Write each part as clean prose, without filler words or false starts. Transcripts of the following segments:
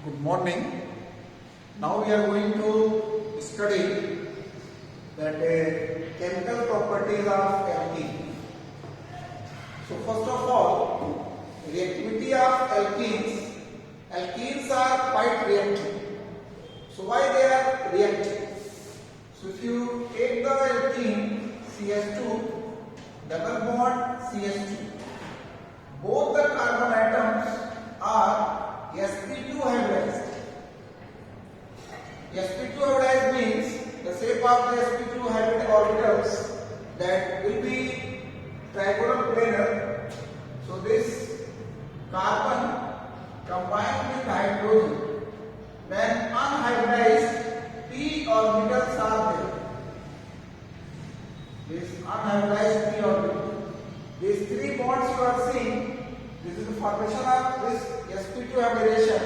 Good morning. Now we are going to study that chemical properties of alkene. So first of all, reactivity of alkenes. Alkenes are quite reactive. So why they are reactive? So if you take the alkene CH2, double bond CH2, both the carbon atoms are sp2 hybridized. sp2 hybridized means the shape of the sp2 hybrid orbitals that will be trigonal planar. So this carbon combined with hydrogen, when unhybridized p orbitals are there. This unhybridized p orbital. These three bonds you are seeing. This is the formation of this sp2 hybridization,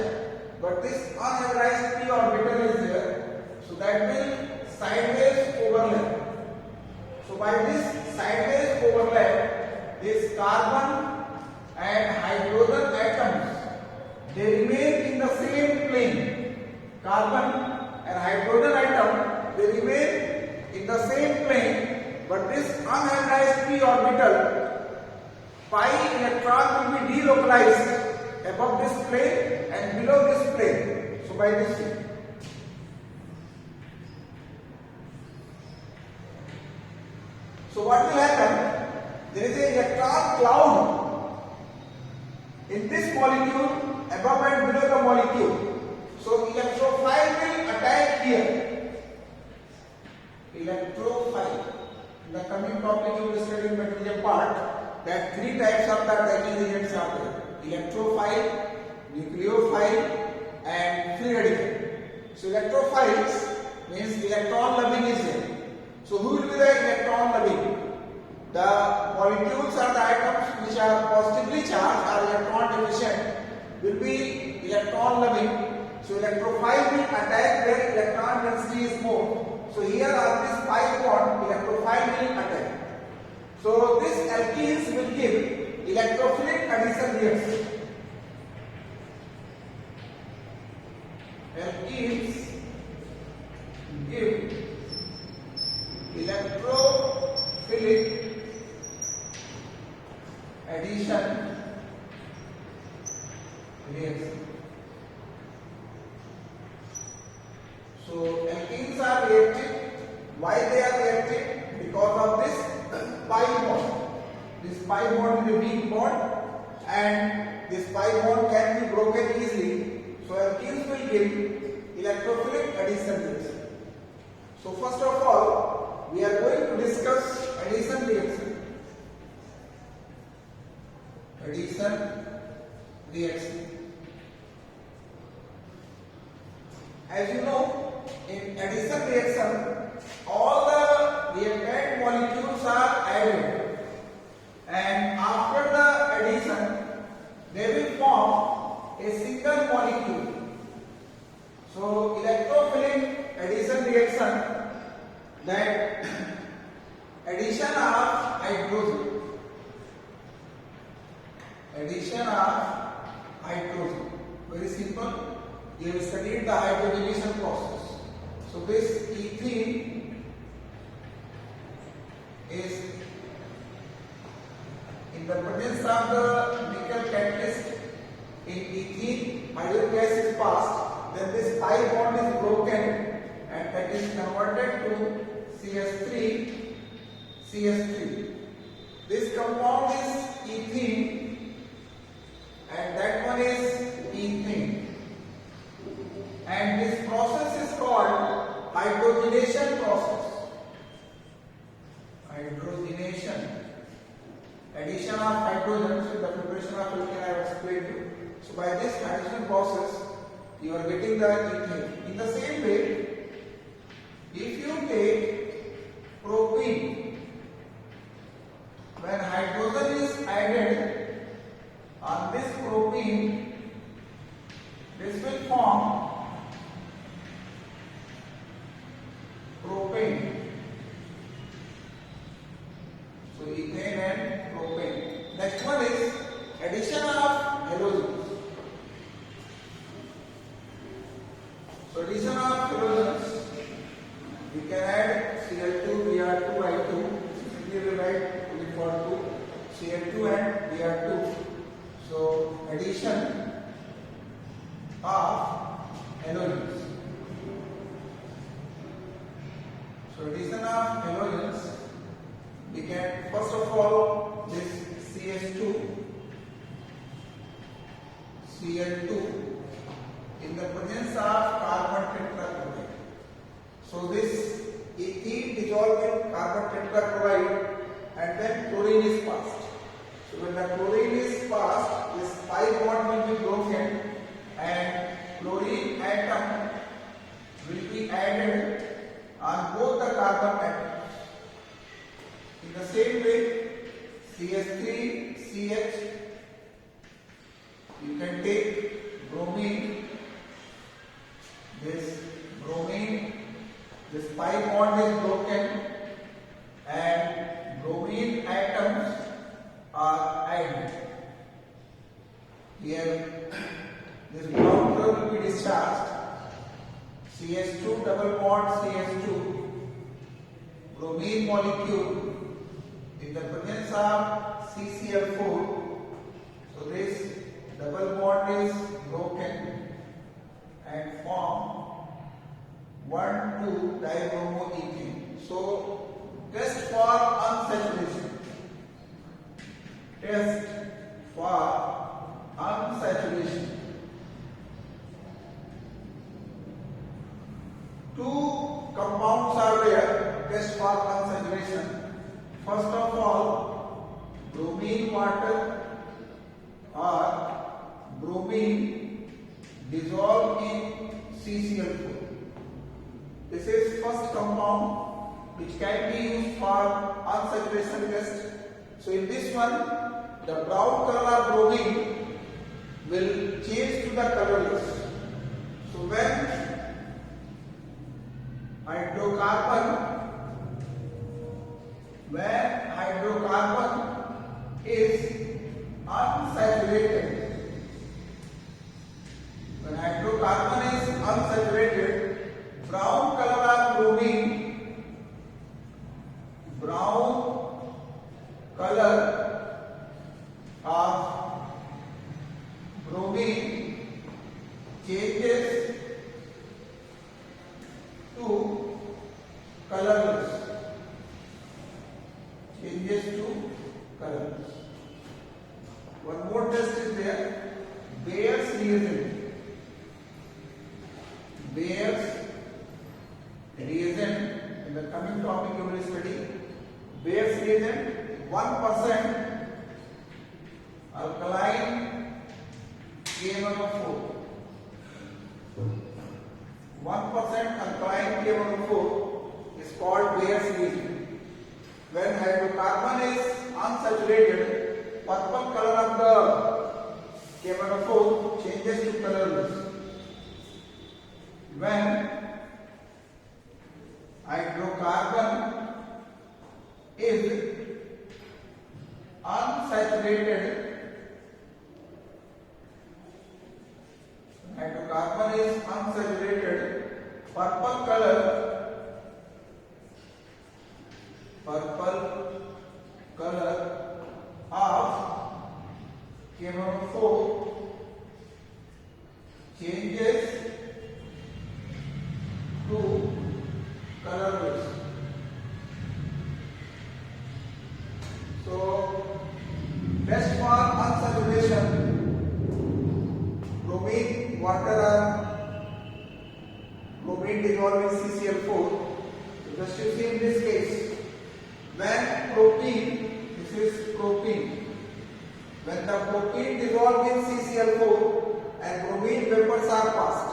but this unhybridized p orbital is there, so that will sideways overlap. So by this sideways overlap, this carbon and hydrogen atoms, they remain in the same plane. Carbon and hydrogen atom, they remain in the same plane, but this unhybridized p orbital, pi electron will be delocalized above this plane and below this plane. So by this thing. So what will happen? There is an electron cloud in this molecule above and below the molecule. So electrophile will attack here. Electrophile. In the coming topic you will study material part, that three types of the attacking agents are there: electrophile, nucleophile, and free radical. So electrophiles means electron loving is there. So who will be the electron loving? The molecules or the atoms which are positively charged or electron deficient will be electron loving. So electrophile will attack where electron density is more. So here on this pi bond, electrophile will attack. So this alkenes will give electrophilic addition reaction. Alkenes give electrophilic addition reaction. So alkenes are reactive. Why they are reactive? Because of this pi bond. This pi bond is a weak bond, and this pi bond can be broken easily. So alkenes will give electrophilic addition reaction. So first of all, we are going to discuss addition reaction. Addition reaction. As you know, in addition reaction, all the reactant molecules are added, and after the addition, they will form a single molecule. So electrophilic addition reaction, that addition of hydrogen. Addition of hydrogen. Very simple. You have studied the hydrogenation process. So this ethene is in the presence of the nickel catalyst. In ethene, hydrogen gas is passed, then this pi bond is broken and that is converted to CH3, CH3. This compound is ethene and that one is ethene. And this process is called hydrogenation process. Hydrogenation. Addition of hydrogens with the preparation of alkene I have explained to you. So by this hydrogen process, you are getting the ethane. In the same way, if you take propene, when hydrogen is added on this propene, this will form propane. So ethane and propane. Next one is addition of halogens. Then first of all, this Cl2 in the presence of carbon tetrachloride. So this ethene dissolved in carbon tetrachloride and then chlorine is passed. So when the chlorine is passed, this pi bond will be broken and chlorine atom will be added on both the carbon atoms. In the same way, CH3CH, you can take bromine, this pi bond is broken and bromine atoms are added. Here, this brown color will be discharged. CH2 double bond CH2, bromine molecule in the presence of CCl4. So this double bond is broken and form 1,2 dibromoethane. So test for unsaturation. Test for unsaturation. Two compounds are there. Test for unsaturation. First of all, bromine water or bromine dissolved in CCl4. This is first compound which can be used for unsaturation test. So in this one, the brown color of bromine will change to the colorless. So when hydrocarbon is unsaturated, brown color of bromine, changes to colorless. One more test is there. Bayer's reagent. In the coming topic you will study. Bayer's reagent, 1% alkaline KMnO4. 1% alkaline KMnO4 is called Bayer's reagent. When hydrocarbon is unsaturated, purple color of the KMnO4 changes to colorless. When hydrocarbon is unsaturated, purple color of KMnO4 changes to colorless. So test for unsaturation, bromine water or bromine dissolved in CCl4. Just you see in this case, when when the propene dissolved in CCl4 and bromine vapors are passed.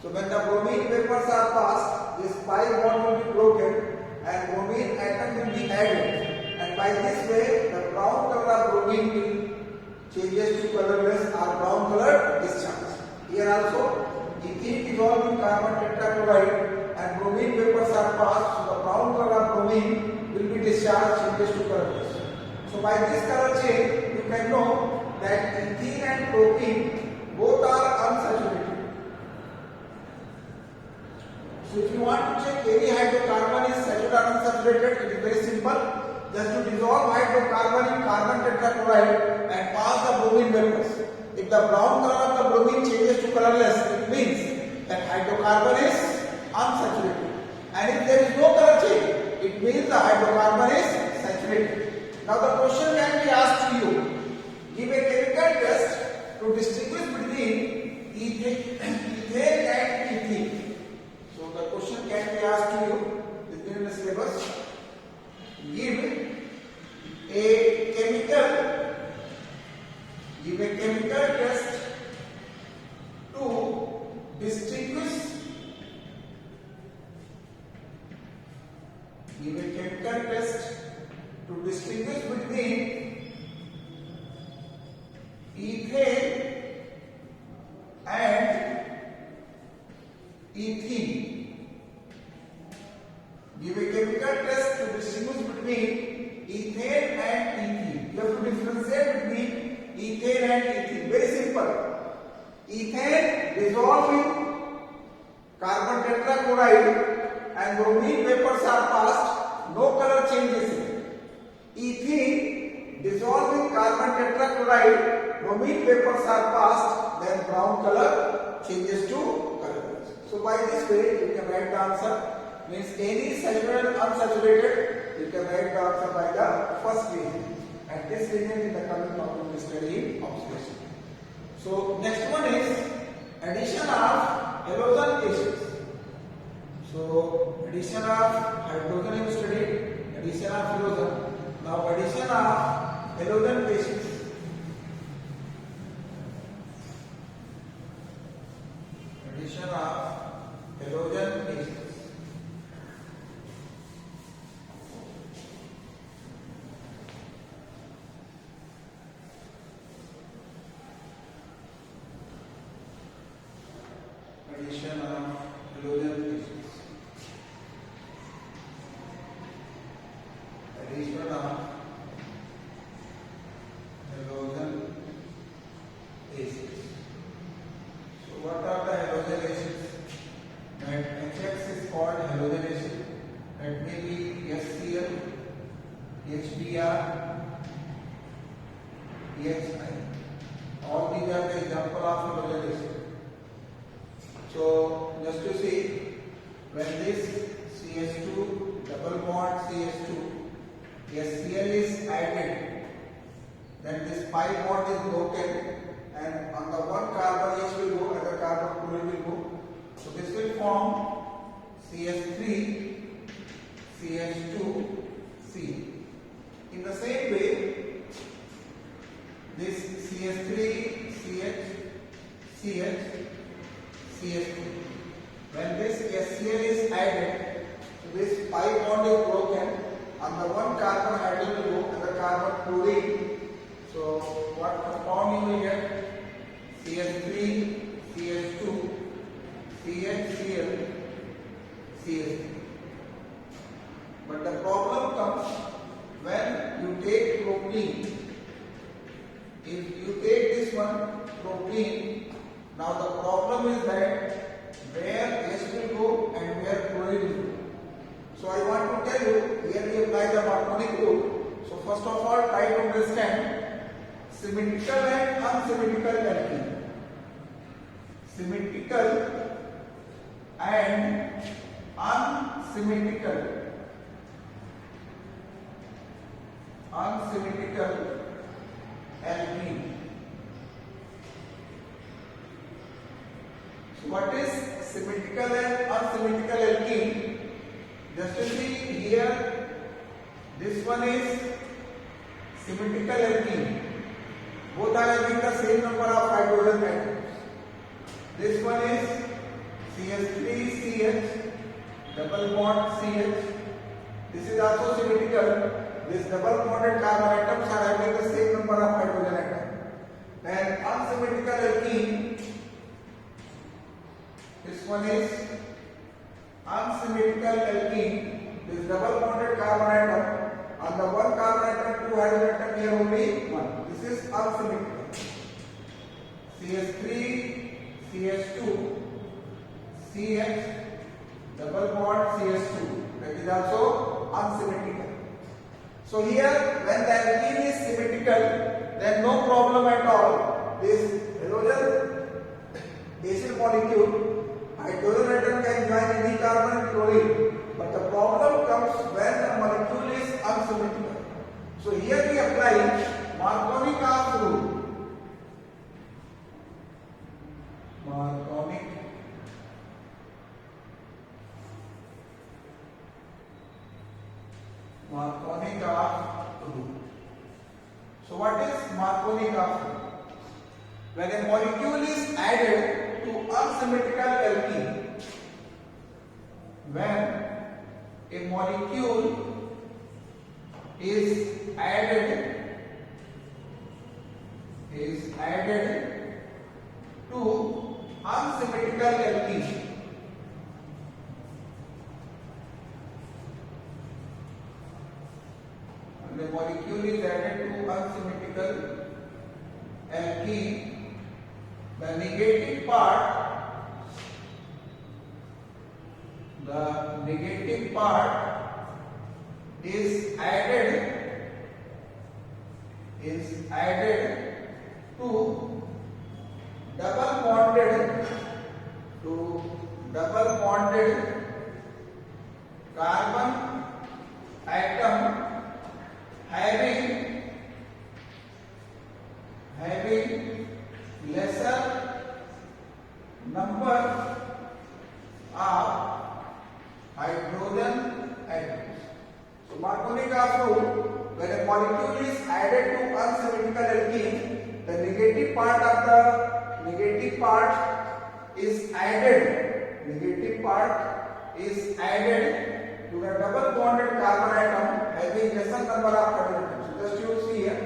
So when the bromine vapors are passed, this pi bond will be broken and bromine atom will be added, and by this way the brown color of bromine will changes to colorless or brown color discharge. Here also ethene dissolved in carbon tetrachloride and bromine vapors are passed, so the brown color of bromine will be discharged, changes to colorless. So by this color change, you can know that ethene and propene both are unsaturated. So if you want to check any hydrocarbon is saturated or unsaturated, it is very simple. Just to dissolve hydrocarbon in carbon tetrachloride and pass the bromine vapors. If the brown color of the bromine changes to colorless, it means that hydrocarbon is unsaturated. And if there is no color change, it means the hydrocarbon is saturated. isolated. Now the question can be asked to you. Give a chemical test to distinguish between ethane and ethene. So the question can be asked to you within the syllabus. Give a chemical test to distinguish between ethane and ethene. Give a chemical test to distinguish between ethane and ethene. You have to differentiate between ethane and ethene. Very simple. Ethane dissolved in carbon tetrachloride and bromine vapors are passed, no color changes in it. Ethene dissolved in carbon tetrachloride, bromine vapors are passed, then brown color changes to color. So by this way you can write the answer. Means any saturated or unsaturated, you can write the answer by the first reason. And this reason in the coming problem we study oxidation. So next one is addition of halogen acids. So addition of hydrogen is studied, addition of halogen. Now addition of halogen acids. Addition of halogen acids. Addition of halogen acids. Addition of halogen acids. So what are the halogen acids? That HX is called halogen acid. That may be HCl, HBr, EHI. All these are the example of halogen acid. So just to see, when this CH2 double bond CH2 HCl is added, then this pi bond is broken, and on the one carbon H will go, other carbon chlorine will go. So this will form CH3 CH2 C. In the same way, this CH3 CH CH CH2. When this HCl is added, so this pi bond is broken. On the one carbon hydrogen will go, and the carbon chlorine. So what compound you will get? CH3 CH2 CHCl CH3. But the problem comes when you take propene. If you take this one propene, now the problem is that where H will go and where chlorine will go. So I want to tell you, here we apply the harmonic rule. So first of all, try to understand symmetrical and unsymmetrical alkene. Symmetrical and unsymmetrical. Unsymmetrical alkene. What is symmetrical and unsymmetrical alkene? Just to see here, this one is symmetrical alkene. Both are having the same number of hydrogen atoms. This one is CH3CH, double bond CH. This is also symmetrical. These double bonded carbon atoms are having the same number of hydrogen atoms. Then unsymmetrical alkene. This one is unsymmetrical alkene. This double bonded carbon atom. On the one carbon atom, two hydrogen atom, here only one. This is unsymmetrical. CH3, CH2, CH, double bond CH2. That is also unsymmetrical. So here, when the alkene is symmetrical, then no problem at all. This halogen acid molecule, hydrogen atom can join any carbon and chlorine, but the problem comes when the molecule is unsymmetrical. So here we apply Markovnikov rule. Markovnikov rule. So what is Markovnikov rule? When a molecule is added to unsymmetrical alkene, when a molecule is added to unsymmetrical alkene, when the molecule is added to unsymmetrical alkene, the negative part is added to double bonded carbon atom having lesser number of hydrogen atoms. So Markovnikov rule, when a molecule is added to unsymmetrical alkene, the negative part is added to the double bonded carbon atom having lesser number of hydrogen atoms. So just you see here,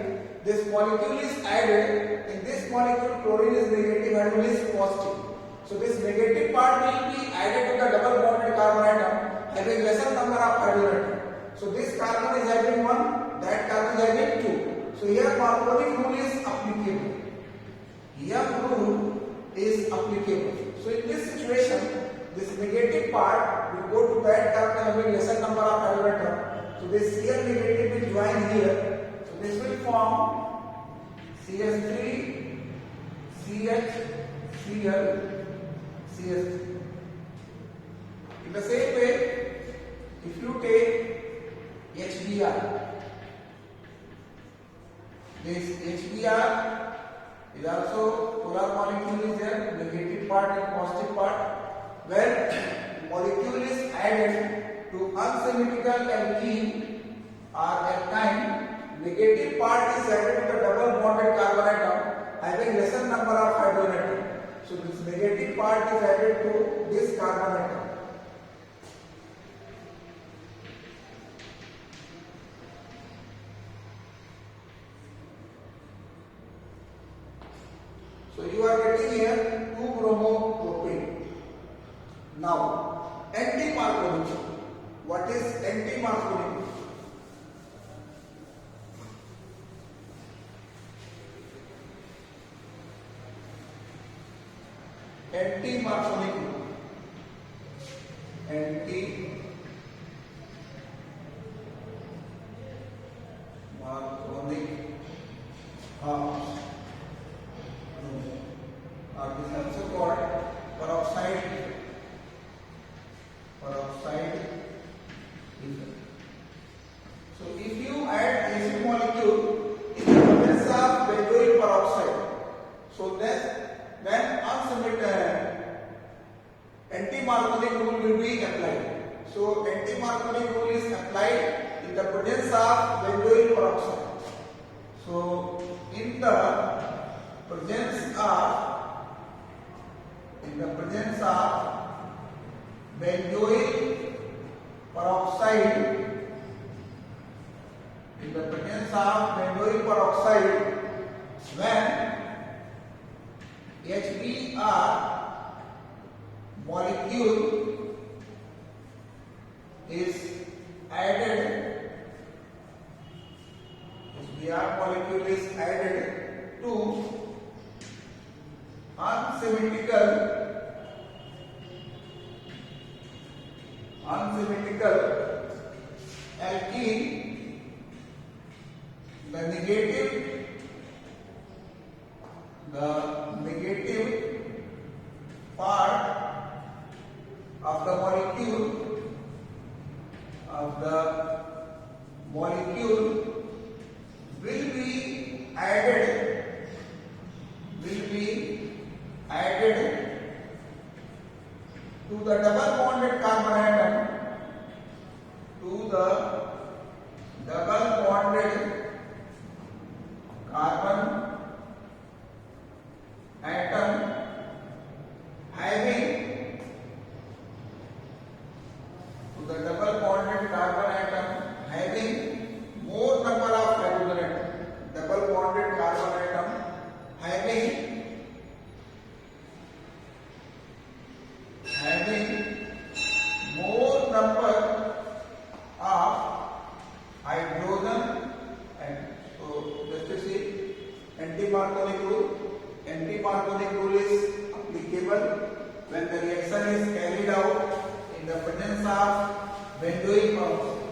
this molecule is added. In this molecule, chlorine is negative, hydrogen is positive. So this negative part will be added to the double bonded carbon atom having lesser number of hydrogen atoms. So this carbon is having 1, that carbon is having 2. So here Markovnikov rule is applicable. So in this situation, this negative part will go to that carbon having lesser number of hydrogen atoms. So this Cl negative will join here. So this will form CH3, CH, Cl, CH3. In the same way, if you take HBr, this HBr is also polar molecule is there, negative part and positive part. When molecule is added to unsymmetrical alkene or alkyne, negative part is added to the double bonded carbon atom having lesser number of hydrogen atoms. So this negative part is added to this carbon atom. So you are getting here 2-bromopropane. Now, anti-Markovnikov. What is anti-Markovnikov? Anti-Markovnikov. This is also called peroxide ether. So if you add acid molecule in the presence of benzoyl peroxide, so then when anti-Markovnikov rule will be applied. So anti-Markovnikov rule is applied in the presence of benzoyl peroxide. So in the presence of benzoyl peroxide, when HBr molecule is added to unsymmetrical alkene, the negative part of the molecule anti-Marconi rule. Anti-Marconi rule is applicable when the reaction is carried out in the presence of Van-Duyn peroxide,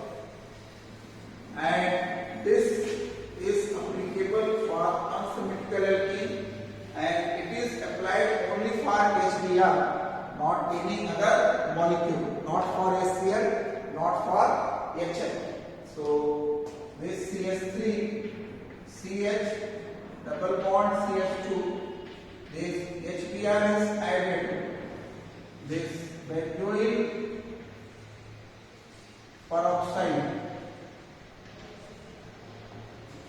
and this is applicable for unsymmetrical alkene, and it is applied only for HBr, not any other molecule, not for HCl, not for HF. So this CH3 CH double bond CH2, this HBr is added, this Van-Duyn peroxide,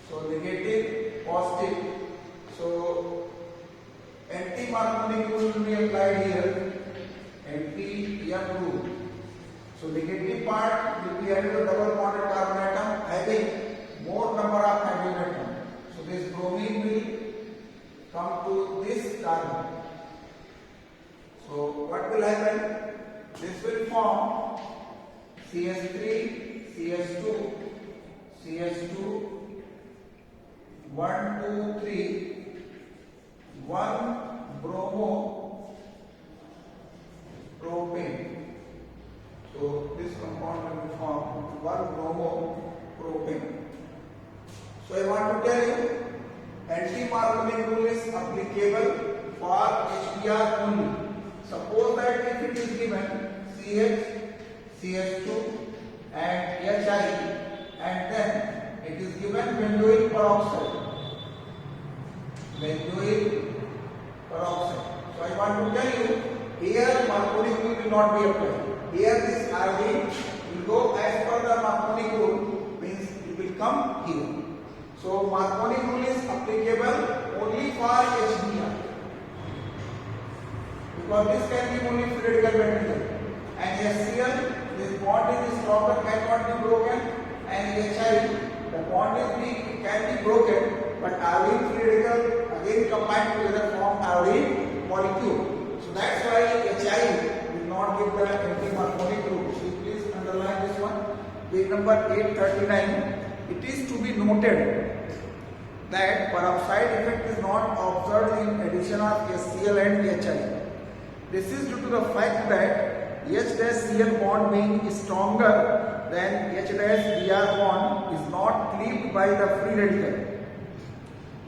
so negative positive, so anti-Marconi rule will be applied here, anti-M rule. So negative part will be added to double bonded carbon atom having more number of hydrogen atom. So this bromine will come to this carbon. So what will happen? This will form CH3, CH2, CH2, 1, 2, 3, 1 bromo propane. So this compound will form 1 bromo propane. So I want to tell you, anti-Marconi rule is applicable for HBr only. Suppose that if it is given CH, CH2 and HI, and then it is given Van-Duyn peroxide. Van-Duyn peroxide. So I want to tell you, here Marconi rule will not be applied. Here this iodine will go as per the Marconi rule, means it will come here. So Marconi rule is applicable only for HBr, because this can be only free radical material, and HCl, this bond is stronger, cannot be broken, and HI, the bond can be broken, but iodine free radical again combined together form iodine molecule. So that's why HI will not give the anti-Marconi rule. So please underline this one. Page number 839. It is to be noted that peroxide effect is not observed in addition of HCl and HI. This is due to the fact that H-Cl bond being stronger than H-Br bond is not cleaved by the free radical.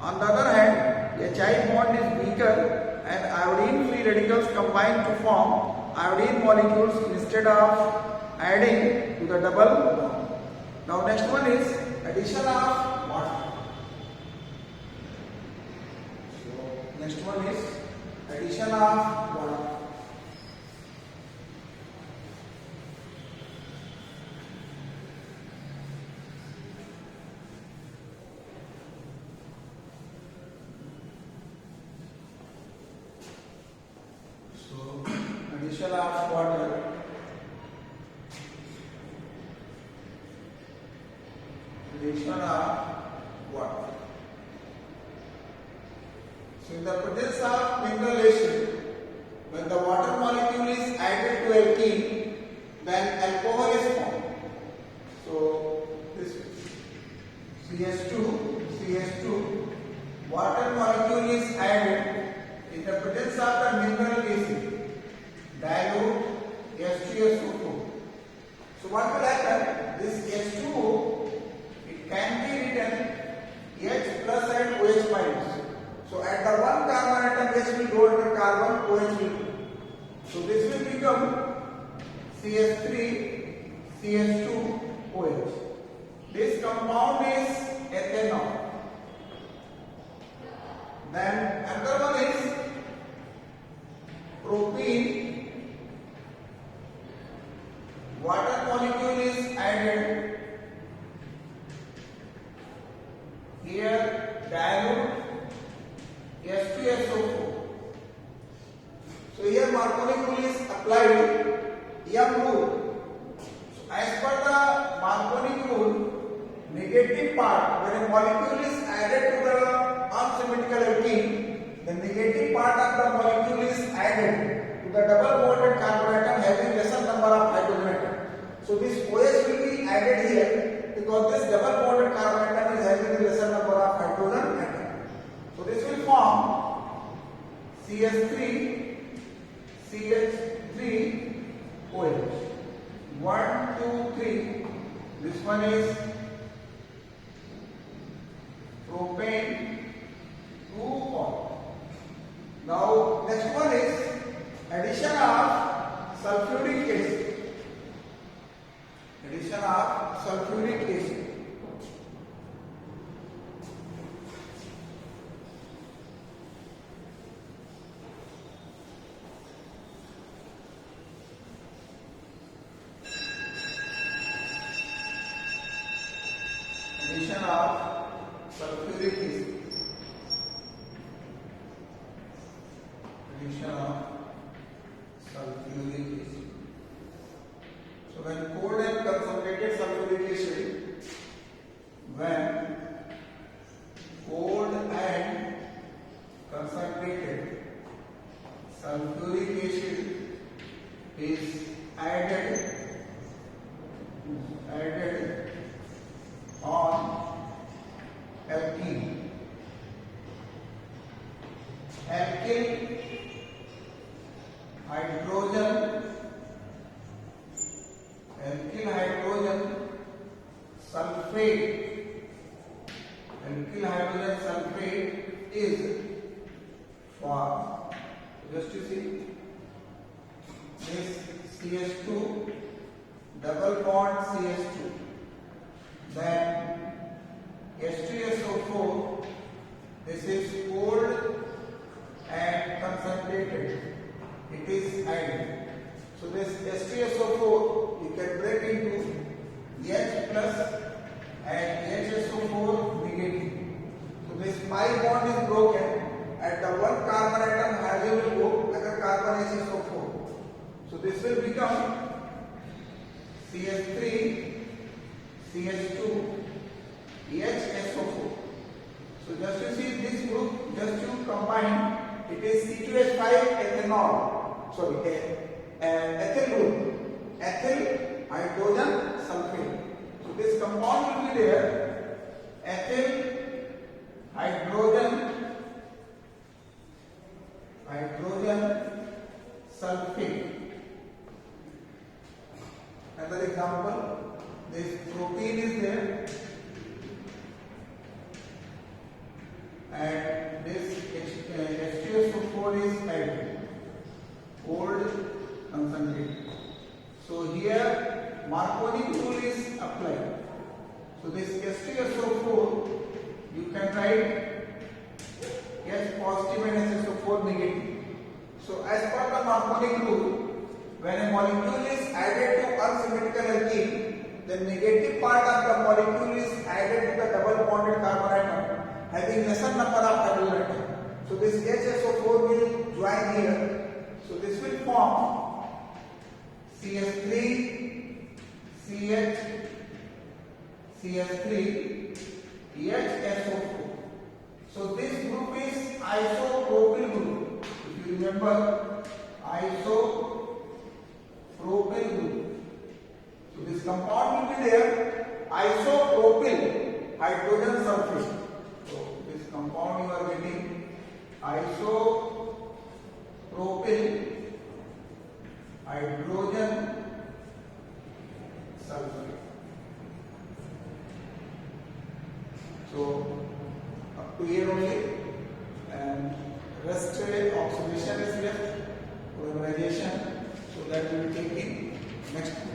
On the other hand, HI bond is weaker and iodine free radicals combine to form iodine molecules instead of adding to the double bond. Now next one is addition of water. So next one is addition of water. So addition of water. Addition of water. So in the presence of mineralization, when the water molecule is added to alkene, then alcohol is formed. So this CH2, water molecule is added in the presence of the mineral acid, dilute H2SO4. So what will happen? This H2O, it can be written H plus and OH minus. So at the one carbon atom H will go under carbon, OH will go. So this will become CH3, CH2, OH. This compound is ethanol. Then another one is propene. Water molecule is added. Here dilute H2SO4. So here Marconi rule is applied, M rule. So as per the Marconi rule, negative part, when a molecule is added to the unsymmetrical alkene, the negative part of the molecule is added to the double bonded carbon atom having lesser number of hydrogen atom. So this OH will be added here because this double bonded carbon atom is having a lesser number of hydrogen atom. So this will CS3 CH3 OH. 1, 2, 3. This one is propane 2 on. Now next one is addition of sulfuric acid. Addition of sulfuric acid. Addition of sulfuric acid. Addition of sulfuric acid. So when cold and concentrated sulfuric acid, when cold and concentrated sulfuric acid is added on alkene. Alkyl hydrogen sulfate. Alkyl hydrogen sulfate is formed. Just you see this CH2 double bond CH2, then H2SO4. This is cold and concentrated. It is added. So this H2SO4 you can break into H plus and HSO4 negative. So this pi bond is broken. At the one carbon atom hydrogen will go, another carbon HSO4. So this will become CH3 CH2 HSO4. So just you see this group, just you combine, it is C2H5 ethanol. Sorry, ethyl group. Ethyl hydrogen sulfate. So this compound will be there. Ethyl hydrogen sulfate. Another example, this propane is there and this H2SO4 is added, cold concentrated. So here Marconi rule is applied. So this H2SO4 you can write H positive and SSO4 negative. So as per the Marconi rule, when a molecule is added to unsymmetrical alkene, the negative part of the molecule is added to the double bonded carbon atom having lesser number of hydrogen atoms. So this HSO4 will join here. So this will form CH3 CH3 HSO4. So this group is isopropyl group. If you remember, isopropyl group. So this compound will be there, isopropyl hydrogen sulfate. So this compound you are getting isopropyl hydrogen sulfate. So up to here only, and rest oxidation is left, polymerization, so that we will take in next one.